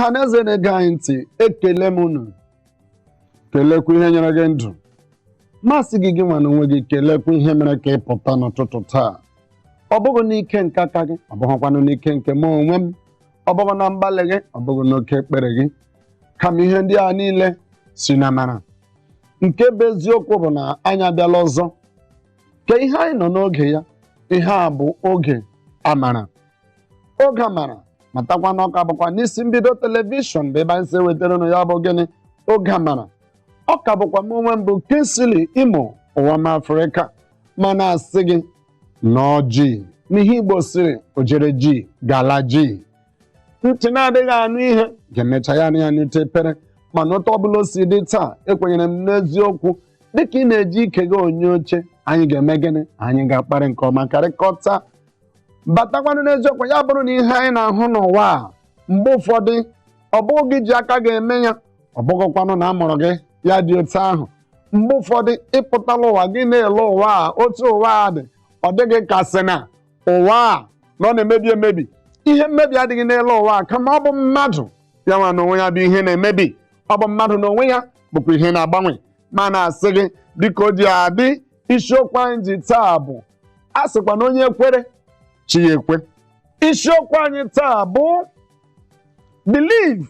Ọhaneze na-ege anyị ntị, ekele m unu. Kelekwa ihe nyere gị ndụ. Masị gị gị nwa n'onwe gị kelekwa ihe mere ka ị pụta n'ụtụtụ taa. Ọ bụghị n'ike nke aka gị, ọ bụghịkwanụ n'ike nke m onwe m, ọ bụghị na mgbalị gị, ọ bụghị n'oke ekpere gị. Kama ihe ndị a niile si na amara. Nke bụ eziokwu bụ na anyị abịala ọzọ. Ka ihe anyị nọ n'oge ya, ihe a bụ oge amara. Oge amara, matakwa na ọka bụkwa n'isi mbido telivishọn bụ ebe anyị si wetara ụnụ ya bụ gịnị? Oge amara. Ọ ka bụkwa m onwe m bụ Kinsili Imo ụwa m Afrịka, mana asị gị nọọ ji n'ihe Igbo sịrị ojere ji gala ji. Ntị na-adịghị anụ ihe ga-emecha ya ya n'ite pere, mana otu ọbụla o si dị taa, ekwenyere m n'eziokwu dịka ị na-eji ike gị onye oche, anyị ga-eme gịnị? Anyị ga-akparị nke ọma karịkọta. Batakwanụ n'eziokwu, ya bụrụ na ihe anyị na-ahụ n'ụwa a mgbe ụfọdụ ọ bụghị gị ji aka ga-eme ya, ọ bụghịkwanụ na a mụrụ gị ya dị otu ahụ. Mgbe ụfọdụ ịpụtala ụwa gị na-ele ụwa a otu ụwa a dị, ọ dịghị ka sị na ụwa a nọ na-emebi emebi. Ihe mmebi adịghị n'elu ụwa a, kama ọ bụ mmadụ ya nwa n'onwe ya bụ ihe na-emebi. Ọ bụ mmadụ n'onwe ya bụkwa ihe na-agbanwe. Mana asị gị dịka o ji adị, isiokwu anyị ji taa bụ a sịkwa na onye kwere chi ya ekwe. Isiokwu anyị taa bụ believe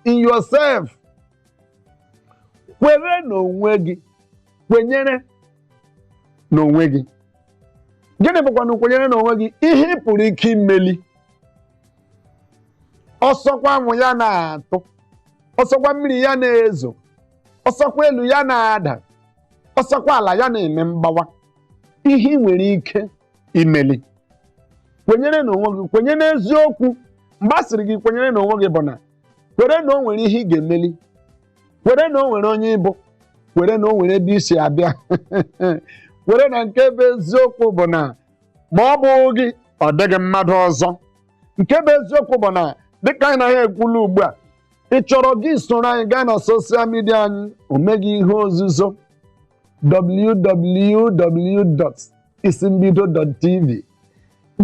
in yourself. Kwere n'onwe gị, kwenyere n'onwe gị. Gịnị bụkwa na kwenyere n'onwe gị? Ihe ị pụrụ ike imeli. Ọsọkwa anwụ ya na-atụ, ọsọkwa mmiri ya na-ezo, ọsọkwa elu ya na-ada, ọsọkwa ala ya na-eme mgbawa. Ihe ị nwere ike imeli. Kwenyere n'onwe gị, kwenye n'eziokwu. Mgbe a sịrị gị kwenyere n'onwe gị bụ na kwere na o nwere ihe ị ga-emeli, kwere na o nwere onye ịbụ, kwere na o nwere ebe isi abịa. Kwere na nke bụ eziokwu bụ na ma ọ bụghị gị, ọ dịghị mmadụ ọzọ. Nke bụ eziokwu bụ na dịka anyị na-ahịa ekwulu ugbu a, ị chọrọ gị soro anyị gaa na soshal midia anyị, o meghị ihe ozuzo www.isimbido.tv.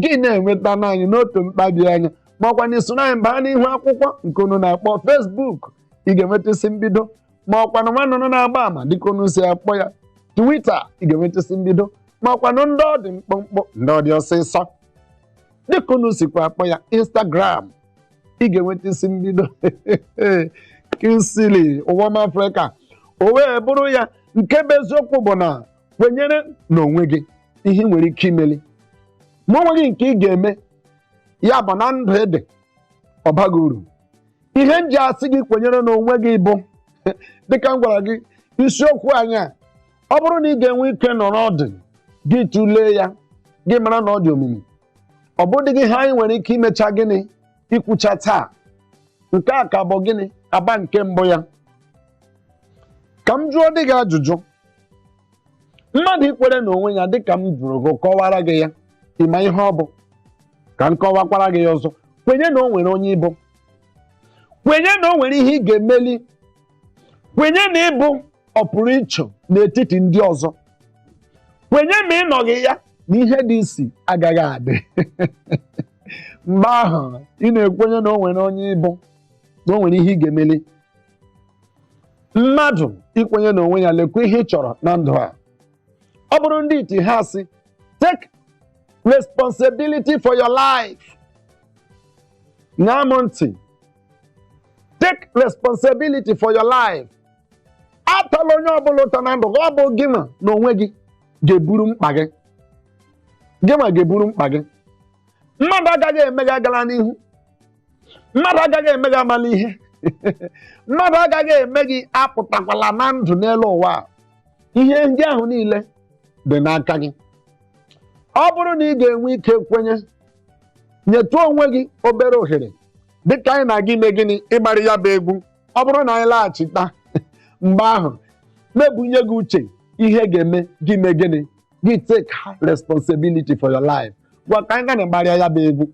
Gị na-enweta anyị n'otu mkpabi anya, ma ọkwa na isoro anyị baa n'ihu akwụkwọ nke unu na-akpọ Facebook, ị ga-enweta Isi Mbido. Ma ọkwa na nwanụnụ na-agba ama dịka unu si akpọ ya Twitter, ị ga-enweta Isi Mbido. Ma ọkwa na ndị ọ dị mkpụmkpụ, ndị ọ dị ọsịsọ dịka unu sikwa akpọ ya Instagram, ị ga-enweta Isi Mbido. Kinsili ụwa m Afrịka. O wee bụrụ ya, nke bụ eziokwu bụ na kwenyere n'onwe gị, ihe ị nwere ike imeli. Ma onwe gị nke ị ga-eme, ya bụ na ndụ ede ọ baghị uru. Ihe m ji asị gị kwenyere n'onwe gị bụ dịka m gwara gị, isiokwu anyị a, ọ bụrụ na ị ga-enwe ike nọrọ ọdụ gị tụlee ya, gị mara na ọ dị omimi. Ọ bụdị gị ha anyị nwere ike imecha gịnị ikwucha taa. Nke a ka bụ gịnị aba nke mbụ ya. Ka m jụọ dị gị ajụjụ. Mmadụ ikwere n'onwe ya dịka m jụrụ gị kọwara gị ya, ịma ihe ọ bụ. Ka m kọwakwara gị ya ọzọ. Kwenye na o nwere onye ịbụ. Kwenye na o nwere ihe ị ga-emeli. Kwenye na ịbụ ọpụrụ iche n'etiti ndị ọzọ. Kwenye ma ị nọghị ya na ihe dị isi agaghị adị. Mgbe ahụ ị na-ekwenye na o nwere onye ịbụ, na o nwere ihe ị ga-emeli. Mmadụ ikwenye na onwe ya, lekwa ihe ị chọrọ na ndụ a. Ọ bụrụ ndị iti ha sị, take responsibility for your life. Ṅaa m ntị. Take responsibility for your life. Atala onye ọbụla ụta na ndụ, ọ bụ gị ma na onwe gị ga-eburu mkpa gị. Gị ma ga-eburu mkpa gị. Mmadụ agaghị eme gị agala n'ihu. Mmadụ agaghị eme gị amala ihe. Mmadụ agaghị eme gị apụtakwala na ndụ n'elu ụwa. Ihe ndị ahụ niile dị n'aka gị. Ọ bụrụ na ị ga-enwe ike kwenye, nyetụ onwe gị obere ohere dịka anyị na gị ime gịnị ịgbara ya bụ egwu. Ọ bụrụ na anyị laghachita mgbe ahụ, mebunye gị uche ihe ga-eme gị mee gịnị, gị take responsibility for your life. Gwa ka anyị ga na-agbara ya bụ egwu.